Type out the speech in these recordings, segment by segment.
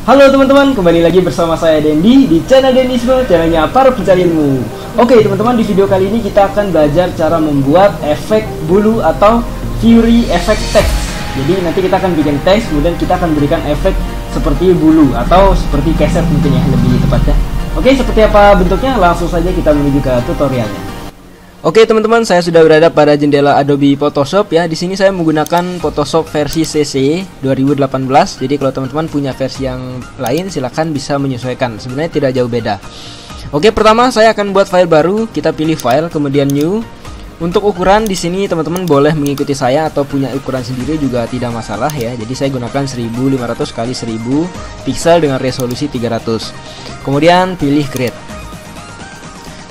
Halo teman-teman, kembali lagi bersama saya Dendi di channel Dendisme, channelnya para pencari ilmu. Oke teman-teman, di video kali ini kita akan belajar cara membuat efek bulu atau Fury Effect Text. Jadi nanti kita akan bikin teks, kemudian kita akan berikan efek seperti bulu atau seperti keset mungkin ya, lebih tepatnya. Oke, seperti apa bentuknya? Langsung saja kita menuju ke tutorialnya. Oke teman-teman, saya sudah berada pada jendela Adobe Photoshop ya. Di sini saya menggunakan Photoshop versi CC 2018. Jadi kalau teman-teman punya versi yang lain, silahkan bisa menyesuaikan. Sebenarnya tidak jauh beda. Oke, pertama saya akan buat file baru. Kita pilih file, kemudian new. Untuk ukuran di sini teman-teman boleh mengikuti saya atau punya ukuran sendiri juga tidak masalah ya. Jadi saya gunakan 1500 x 1000 pixel dengan resolusi 300. Kemudian pilih create.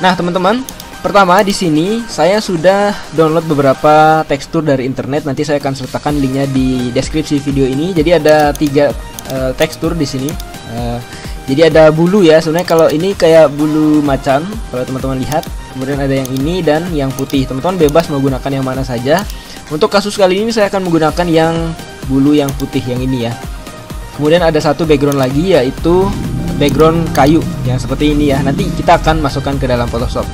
Nah teman-teman, pertama di sini saya sudah download beberapa tekstur dari internet. Nanti saya akan sertakan linknya di deskripsi video ini. Jadi ada 3 tekstur di sini. Jadi ada bulu ya. Sebenarnya kalau ini kayak bulu macan kalau teman-teman lihat. Kemudian ada yang ini dan yang putih. Teman-teman bebas menggunakan yang mana saja. Untuk kasus kali ini saya akan menggunakan yang bulu yang putih yang ini ya. Kemudian ada satu background lagi, yaitu background kayu yang seperti ini ya. Nanti kita akan masukkan ke dalam Photoshop.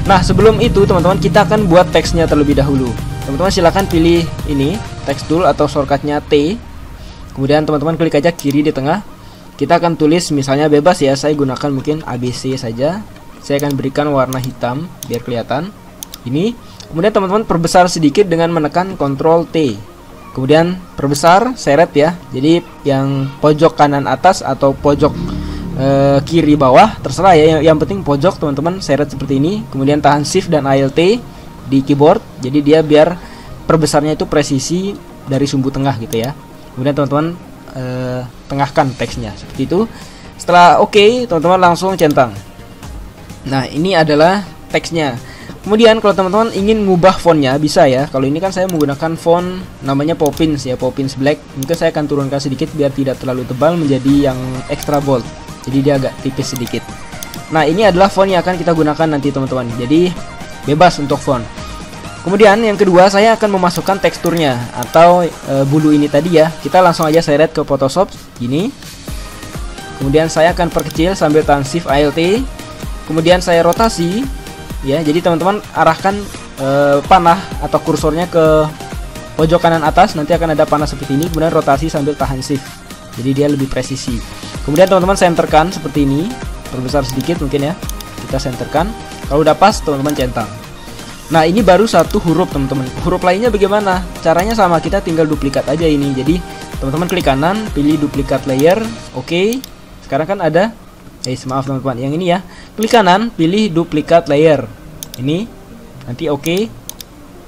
Nah sebelum itu teman-teman, kita akan buat teksnya terlebih dahulu. Teman-teman silahkan pilih ini text tool atau shortcutnya T. Kemudian teman-teman klik aja kiri di tengah. Kita akan tulis misalnya bebas ya, saya gunakan mungkin ABC saja. Saya akan berikan warna hitam biar kelihatan ini. Kemudian teman-teman perbesar sedikit dengan menekan Ctrl T. Kemudian perbesar seret ya. Jadi yang pojok kanan atas atau pojok kiri bawah terserah ya, yang penting pojok teman-teman seret seperti ini. Kemudian tahan Shift dan Alt di keyboard, jadi dia biar perbesarnya itu presisi dari sumbu tengah gitu ya. Kemudian teman-teman tengahkan teksnya seperti itu. Setelah oke, teman-teman langsung centang. Nah ini adalah teksnya. Kemudian kalau teman-teman ingin mengubah fontnya bisa ya. Kalau ini kan saya menggunakan font namanya Poppins ya, Poppins Black. Mungkin saya akan turunkan sedikit biar tidak terlalu tebal menjadi yang extra bold. Jadi dia agak tipis sedikit. Nah ini adalah font yang akan kita gunakan nanti teman-teman. Jadi bebas untuk font. Kemudian yang kedua saya akan memasukkan teksturnya atau bulu ini tadi ya. Kita langsung aja seret ke Photoshop gini. Kemudian saya akan perkecil sambil tahan Shift Alt. Kemudian saya rotasi ya. Jadi teman-teman arahkan panah atau kursornya ke pojok kanan atas. Nanti akan ada panah seperti ini. Kemudian rotasi sambil tahan Shift. Jadi dia lebih presisi. Kemudian teman-teman senterkan seperti ini, perbesar sedikit mungkin ya. Kita senterkan. Kalau udah pas teman-teman centang. Nah ini baru satu huruf teman-teman. Huruf lainnya bagaimana? Caranya sama, kita tinggal duplikat aja ini. Jadi teman-teman klik kanan, pilih duplikat layer. Oke. Sekarang kan ada maaf teman-teman, yang ini ya. Klik kanan, pilih duplikat layer. Ini nanti oke.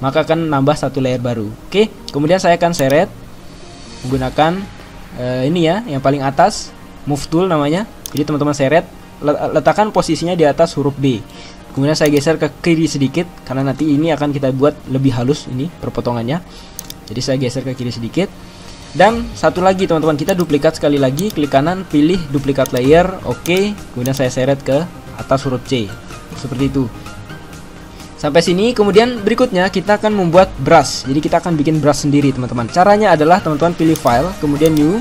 Maka akan nambah satu layer baru. Oke. Kemudian saya akan seret menggunakan ini ya, yang paling atas, move tool namanya. Jadi teman-teman seret, letakkan posisinya di atas huruf B. Kemudian saya geser ke kiri sedikit karena nanti ini akan kita buat lebih halus ini perpotongannya. Jadi saya geser ke kiri sedikit. Dan satu lagi teman-teman, kita duplikat sekali lagi, klik kanan, pilih duplikat layer, oke. Kemudian saya seret ke atas huruf C. Seperti itu. Sampai sini. Kemudian berikutnya kita akan membuat brush. Jadi kita akan bikin brush sendiri teman-teman. Caranya adalah teman-teman pilih file, kemudian new.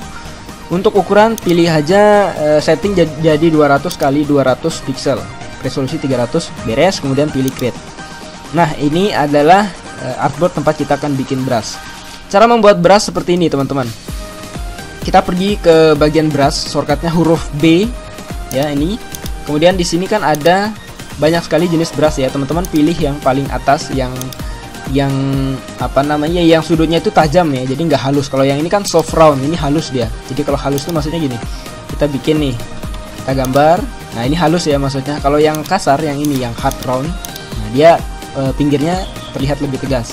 Untuk ukuran pilih aja setting jadi 200 x 200 pixel, resolusi 300, beres. Kemudian pilih create. Nah ini adalah artboard tempat kita akan bikin brush. Cara membuat brush seperti ini teman-teman. Kita pergi ke bagian brush, shortcutnya huruf B ya ini. Kemudian di sini kan ada banyak sekali jenis brush ya teman-teman. Pilih yang paling atas, yang apa namanya, yang sudutnya itu tajam ya, jadi nggak halus. Kalau yang ini kan soft round, ini halus dia. Jadi kalau halus itu maksudnya gini, kita bikin nih, kita gambar. Nah ini halus ya maksudnya. Kalau yang kasar, yang ini yang hard round, nah dia pinggirnya terlihat lebih tegas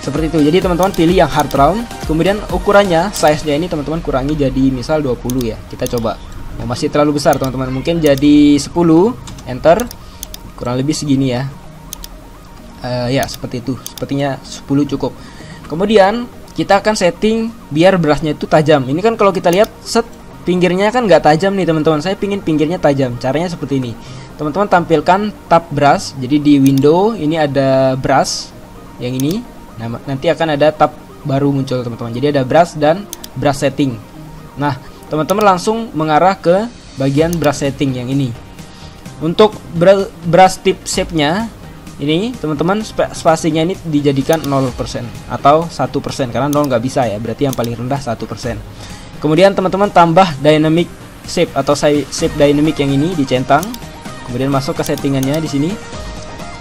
seperti itu. Jadi teman-teman pilih yang hard round. Kemudian ukurannya, size nya ini teman-teman kurangi jadi misal 20 ya. Kita coba. Oh, masih terlalu besar teman-teman, mungkin jadi 10. Enter. Kurang lebih segini ya. Ya seperti itu. Sepertinya 10 cukup. Kemudian kita akan setting biar brushnya itu tajam. Ini kan kalau kita lihat set, pinggirnya kan nggak tajam nih teman-teman. Saya pingin pinggirnya tajam. Caranya seperti ini. Teman-teman tampilkan tab brush. Jadi di window ini ada brush yang ini. Nah nanti akan ada tab baru muncul teman-teman. Jadi ada brush dan brush setting. Nah teman-teman langsung mengarah ke bagian brush setting yang ini. Untuk brush tip shape-nya ini teman-teman spasinya ini dijadikan 0% atau 1%, karena 0 nggak bisa ya, berarti yang paling rendah 1%. Kemudian teman-teman tambah dynamic shape atau shape dynamic yang ini dicentang, kemudian masuk ke settingannya di sini.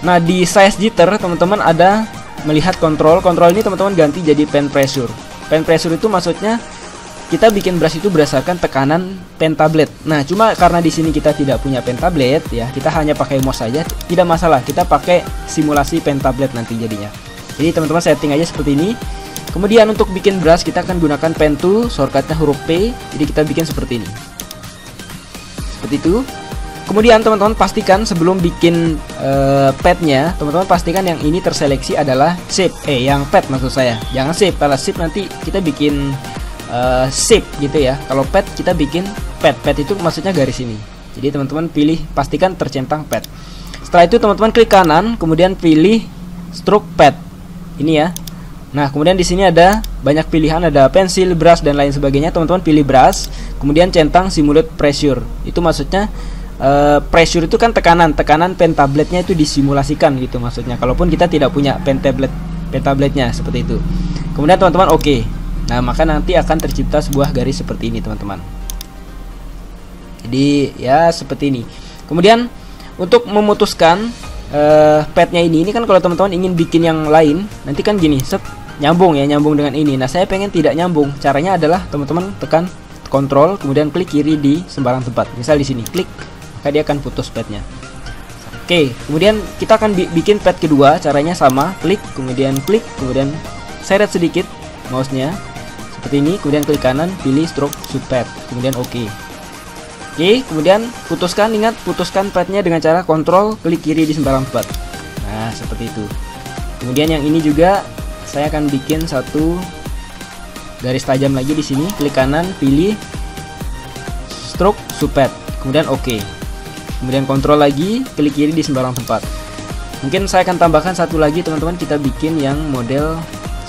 Nah, di size jitter teman-teman ada melihat kontrol ini teman-teman ganti jadi pen pressure. Pen pressure itu maksudnya kita bikin brush itu berdasarkan tekanan pen tablet. Nah, cuma karena di sini kita tidak punya pen tablet ya, kita hanya pakai mouse saja, tidak masalah. Kita pakai simulasi pen tablet nanti jadinya. Jadi teman-teman setting aja seperti ini. Kemudian untuk bikin brush kita akan gunakan pen tool, shortcutnya huruf P. Jadi kita bikin seperti ini. Seperti itu. Kemudian teman-teman pastikan sebelum bikin padnya, teman-teman pastikan yang ini terseleksi adalah shape. Yang pad maksud saya. Jangan shape. Kalau shape nanti kita bikin shape gitu ya. Kalau pad kita bikin pad itu maksudnya garis ini. Jadi teman-teman pilih, pastikan tercentang pad. Setelah itu teman-teman klik kanan, kemudian pilih stroke pad ini ya. Nah, kemudian di sini ada banyak pilihan, ada pensil, brush dan lain sebagainya. Teman-teman pilih brush, kemudian centang simulate pressure. Itu maksudnya pressure itu kan tekanan pen tabletnya itu disimulasikan gitu maksudnya. Kalaupun kita tidak punya pen tabletnya seperti itu. Kemudian teman-teman oke. Nah, maka nanti akan tercipta sebuah garis seperti ini teman-teman. Jadi ya seperti ini. Kemudian untuk memutuskan padnya ini kan kalau teman-teman ingin bikin yang lain, nanti kan gini, nyambung dengan ini. Nah, saya pengen tidak nyambung. Caranya adalah teman-teman tekan kontrol, kemudian klik kiri di sembarang tempat. Misal di sini, klik, maka dia akan putus padnya. Oke, kemudian kita akan bikin pad kedua. Caranya sama, klik, kemudian seret sedikit mouse-nya seperti ini, kemudian klik kanan, pilih stroke subpad, kemudian oke. Oke, kemudian ingat putuskan padnya dengan cara kontrol, klik kiri di sembarang tempat. Nah, seperti itu. Kemudian yang ini juga saya akan bikin satu garis tajam lagi di sini, klik kanan, pilih stroke subpad, kemudian oke. Kemudian kontrol lagi, klik kiri di sembarang tempat. Mungkin saya akan tambahkan satu lagi teman-teman, kita bikin yang model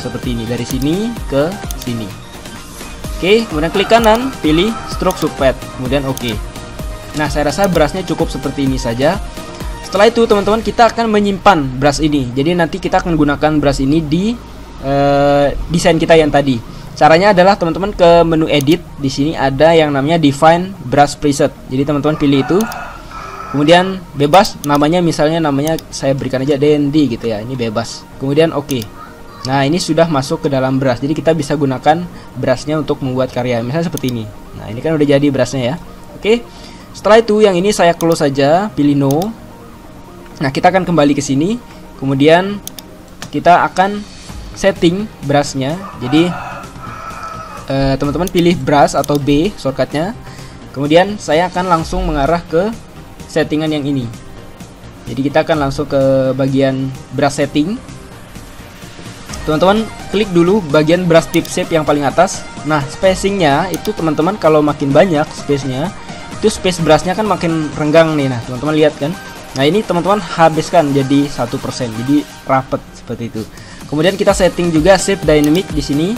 seperti ini, dari sini ke sini. Oke, kemudian klik kanan, pilih stroke subpad, kemudian oke. Nah, saya rasa brushnya cukup seperti ini saja. Setelah itu teman-teman kita akan menyimpan brush ini. Jadi nanti kita akan gunakan brush ini di desain kita yang tadi. Caranya adalah teman-teman ke menu edit, di sini ada yang namanya define brush preset. Jadi teman-teman pilih itu. Kemudian bebas namanya, misalnya namanya saya berikan aja DND gitu ya. Ini bebas. Kemudian oke. Nah, ini sudah masuk ke dalam brush. Jadi kita bisa gunakan brushnya untuk membuat karya. Misalnya seperti ini. Nah, ini kan udah jadi brushnya ya. Oke. Setelah itu yang ini saya close saja, pilih no. Nah, kita akan kembali ke sini. Kemudian kita akan setting brushnya. Jadi teman-teman pilih brush atau B shortcutnya. Kemudian saya akan langsung mengarah ke settingan yang ini. Jadi kita akan langsung ke bagian brush setting. Teman-teman klik dulu bagian brush tip shape yang paling atas. Nah, spacingnya itu teman-teman kalau makin banyak space-nya, itu space brushnya kan makin renggang nih. Nah, teman-teman lihat kan. Nah, ini teman-teman habiskan jadi 1%, jadi rapet seperti itu. Kemudian kita setting juga shape dynamic di sini.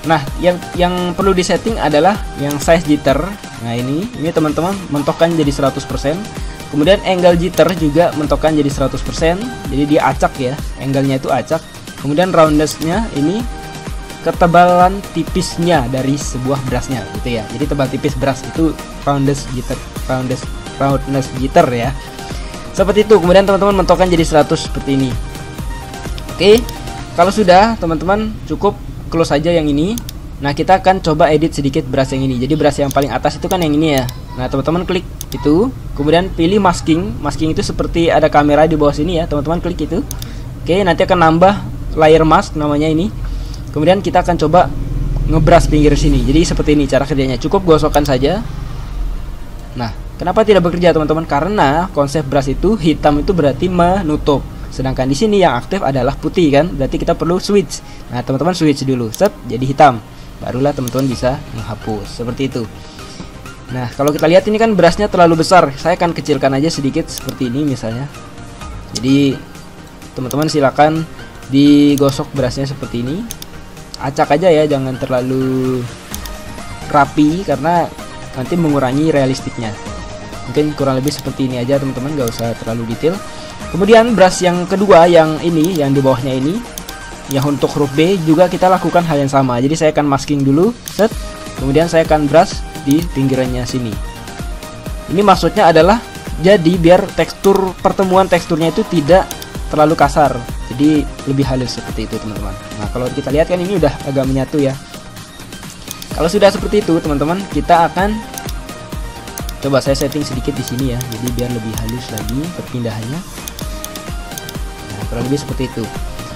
Nah, yang perlu disetting adalah yang size jitter. Nah, ini teman-teman mentokkan jadi 100%. Kemudian angle jitter juga mentokkan jadi 100%. Jadi dia acak ya, angle-nya itu acak. Kemudian roundness-nya ini ketebalan tipisnya dari sebuah brushnya gitu ya. Jadi tebal tipis brush itu roundness jitter ya. Seperti itu. Kemudian teman-teman mentokkan jadi 100 seperti ini. Oke. Kalau sudah, teman-teman cukup close saja yang ini. Nah, kita akan coba edit sedikit brush yang ini. Jadi brush yang paling atas itu kan yang ini ya. Nah, teman-teman klik itu, kemudian pilih masking. Masking itu seperti ada kamera di bawah sini ya. Teman-teman klik itu. Oke, nanti akan nambah layer mask namanya ini. Kemudian kita akan coba ngebrush pinggir sini. Jadi seperti ini cara kerjanya. Cukup gosokkan saja. Nah, kenapa tidak bekerja teman-teman? Karena konsep brush itu hitam itu berarti menutup. Sedangkan di sini yang aktif adalah putih kan? Berarti kita perlu switch. Nah, teman-teman switch dulu. Set, jadi hitam. Barulah teman-teman bisa menghapus. Seperti itu. Nah, kalau kita lihat ini kan brushnya terlalu besar. Saya akan kecilkan aja sedikit seperti ini misalnya. Jadi teman-teman silakan digosok brushnya seperti ini. Acak aja ya, jangan terlalu rapi karena nanti mengurangi realistiknya. Mungkin kurang lebih seperti ini aja teman-teman, nggak usah terlalu detail. Kemudian brush yang kedua yang ini, yang di bawahnya ini, yang untuk huruf B juga kita lakukan hal yang sama. Jadi saya akan masking dulu, set. Kemudian saya akan brush di pinggirannya sini. Ini maksudnya adalah jadi biar tekstur pertemuan teksturnya itu tidak terlalu kasar. Jadi lebih halus seperti itu teman-teman. Nah kalau kita lihat kan ini udah agak menyatu ya. Kalau sudah seperti itu teman-teman, kita akan coba saya setting sedikit di sini ya. Jadi biar lebih halus lagi perpindahannya. Nah kurang lebih seperti itu.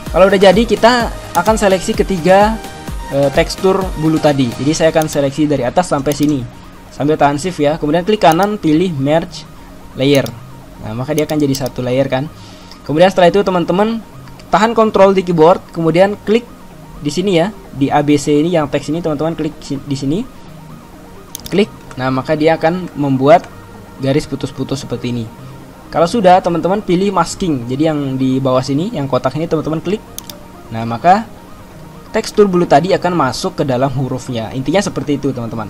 Kalau udah jadi kita akan seleksi ketiga tekstur bulu tadi. Jadi saya akan seleksi dari atas sampai sini sambil tahan shift ya. Kemudian klik kanan, pilih merge layer. Nah maka dia akan jadi satu layer kan. Kemudian setelah itu teman-teman tahan kontrol di keyboard, kemudian klik di sini ya, di ABC ini yang teks ini teman-teman klik di sini. Klik. Nah maka dia akan membuat garis putus-putus seperti ini. Kalau sudah teman-teman pilih masking. Jadi yang di bawah sini yang kotak ini teman-teman klik. Nah maka tekstur bulu tadi akan masuk ke dalam hurufnya. Intinya seperti itu teman-teman.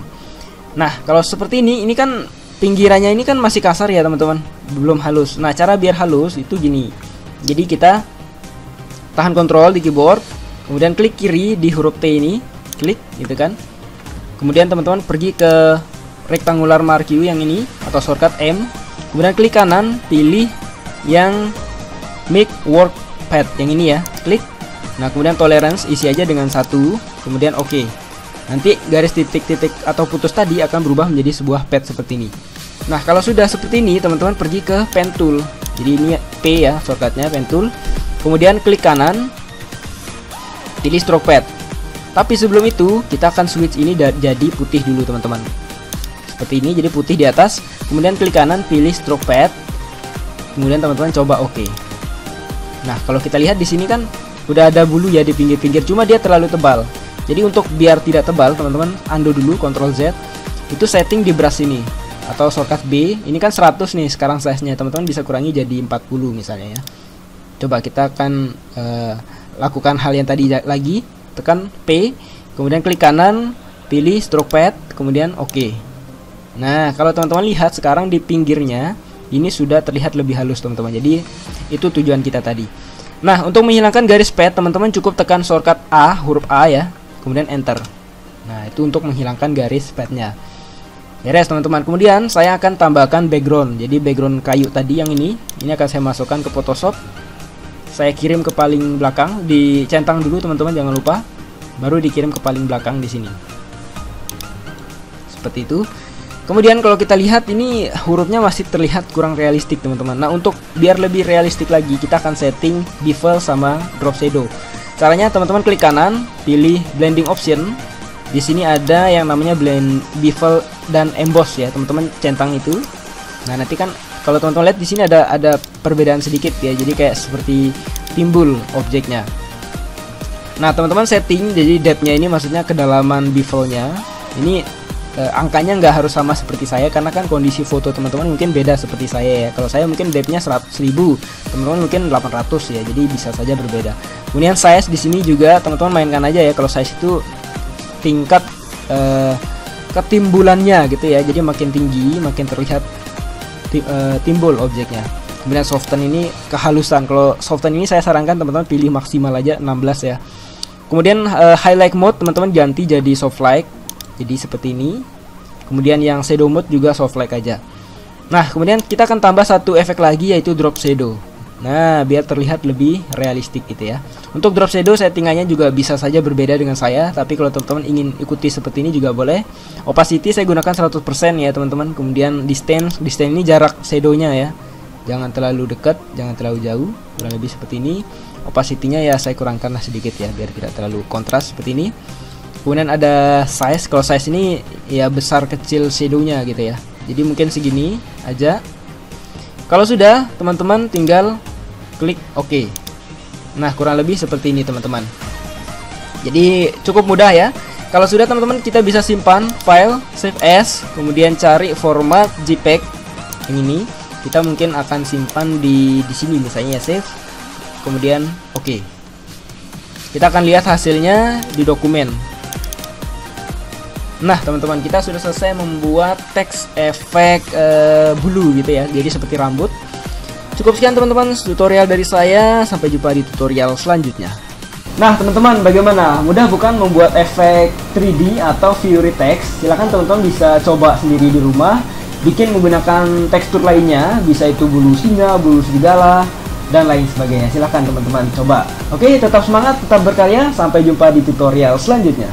Nah kalau seperti ini kan pinggirannya ini kan masih kasar ya teman-teman, belum halus. Nah cara biar halus itu gini. Jadi kita tahan kontrol di keyboard, kemudian klik kiri di huruf T ini, klik gitu kan. Kemudian teman-teman pergi ke rectangular marquee yang ini atau shortcut M. Kemudian klik kanan, pilih yang make work pad yang ini ya, klik. Nah kemudian tolerance isi aja dengan 1, kemudian oke. Nanti garis titik-titik atau putus tadi akan berubah menjadi sebuah pad seperti ini. Nah kalau sudah seperti ini teman-teman pergi ke pen tool. Jadi ini P ya shortcutnya, pen tool. Kemudian klik kanan, pilih stroke pad. Tapi sebelum itu kita akan switch ini jadi putih dulu teman-teman. Seperti ini, jadi putih di atas. Kemudian klik kanan, pilih stroke pad. Kemudian teman-teman coba oke. Nah kalau kita lihat di sini kan udah ada bulu ya di pinggir-pinggir, cuma dia terlalu tebal. Jadi untuk biar tidak tebal teman-teman undo dulu, Ctrl Z. Itu setting di brush ini atau shortcut B. Ini kan 100 nih sekarang size-nya. Teman-teman bisa kurangi jadi 40 misalnya ya. Coba kita akan lakukan hal yang tadi lagi. Tekan P, kemudian klik kanan, pilih stroke pad, kemudian oke. Nah kalau teman-teman lihat sekarang di pinggirnya ini sudah terlihat lebih halus teman-teman. Jadi itu tujuan kita tadi. Nah untuk menghilangkan garis pad teman-teman cukup tekan shortcut A, huruf A ya, kemudian enter. Nah itu untuk menghilangkan garis padnya. Beres teman-teman. Kemudian saya akan tambahkan background. Jadi background kayu tadi yang ini akan saya masukkan ke Photoshop. Saya kirim ke paling belakang, dicentang dulu teman-teman jangan lupa. Baru dikirim ke paling belakang di sini. Seperti itu. Kemudian kalau kita lihat ini hurufnya masih terlihat kurang realistik teman-teman. Nah untuk biar lebih realistik lagi kita akan setting bevel sama drop shadow. Caranya teman-teman klik kanan, pilih blending option. Di sini ada yang namanya blend bevel dan emboss ya teman-teman, centang itu. Nah nanti kan kalau teman-teman lihat di sini ada perbedaan sedikit ya. Jadi kayak seperti timbul objeknya. Nah teman-teman setting jadi depthnya ini maksudnya kedalaman bevelnya ini. Angkanya nggak harus sama seperti saya karena kan kondisi foto teman-teman mungkin beda seperti saya ya. Kalau saya mungkin depthnya 1000, teman-teman mungkin 800 ya. Jadi bisa saja berbeda. Kemudian size di sini juga teman-teman mainkan aja ya. Kalau size itu tingkat ketimbulannya gitu ya. Jadi makin tinggi makin terlihat timbul objeknya. Kemudian soften ini kehalusan. Kalau soften ini saya sarankan teman-teman pilih maksimal aja 16 ya. Kemudian highlight mode teman-teman ganti jadi soft light. Jadi seperti ini. Kemudian yang shadow mode juga soft light aja. Nah kemudian kita akan tambah satu efek lagi yaitu drop shadow. Nah biar terlihat lebih realistik gitu ya. Untuk drop shadow settingannya juga bisa saja berbeda dengan saya. Tapi kalau teman-teman ingin ikuti seperti ini juga boleh. Opacity saya gunakan 100% ya teman-teman. Kemudian distance ini jarak shadownya ya. Jangan terlalu dekat, jangan terlalu jauh. Kurang lebih seperti ini. Opacity-nya ya saya kurangkanlah sedikit ya biar tidak terlalu kontras seperti ini. Kemudian ada size. Kalau size ini ya besar kecil shadownya gitu ya. Jadi mungkin segini aja. Kalau sudah teman-teman tinggal klik OK. Nah kurang lebih seperti ini teman-teman. Jadi cukup mudah ya. Kalau sudah teman-teman kita bisa simpan file, save as, kemudian cari format JPEG yang ini. Kita mungkin akan simpan di sini misalnya ya, save. Kemudian OK. Kita akan lihat hasilnya di dokumen. Nah teman-teman, kita sudah selesai membuat teks efek bulu gitu ya, jadi seperti rambut. Cukup sekian teman-teman tutorial dari saya, sampai jumpa di tutorial selanjutnya. Nah teman-teman, bagaimana? Mudah bukan membuat efek 3D atau Fury text? Silahkan teman-teman bisa coba sendiri di rumah, bikin menggunakan tekstur lainnya, bisa itu bulu singa, bulu serigala, dan lain sebagainya. Silahkan teman-teman coba. Oke, tetap semangat, tetap berkarya, sampai jumpa di tutorial selanjutnya.